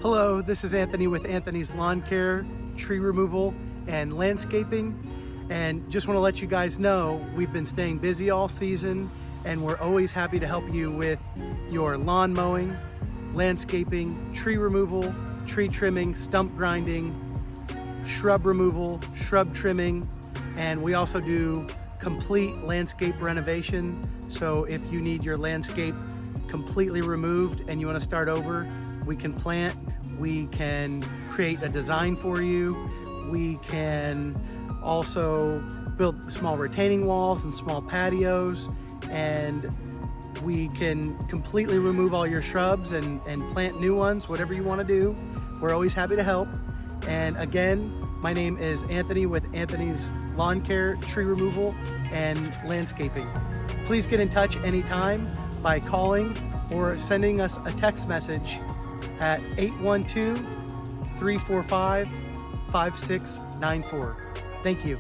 Hello, this is Anthony with Anthony's Lawn Care, Tree Removal, and Landscaping. And just want to let you guys know we've been staying busy all season, and we're always happy to help you with your lawn mowing, landscaping, tree removal, tree trimming, stump grinding, shrub removal, shrub trimming, and we also do complete landscape renovation. So if you need your landscape completely removed and you want to start over, we can plant, we can create a design for you, we can also build small retaining walls and small patios, and we can completely remove all your shrubs and plant new ones, whatever you want to do. We're always happy to help. And again, my name is Anthony with Anthony's Lawn Care, Tree Removal, and Landscaping. Please get in touch anytime by calling or sending us a text message at 812-345-5694. Thank you.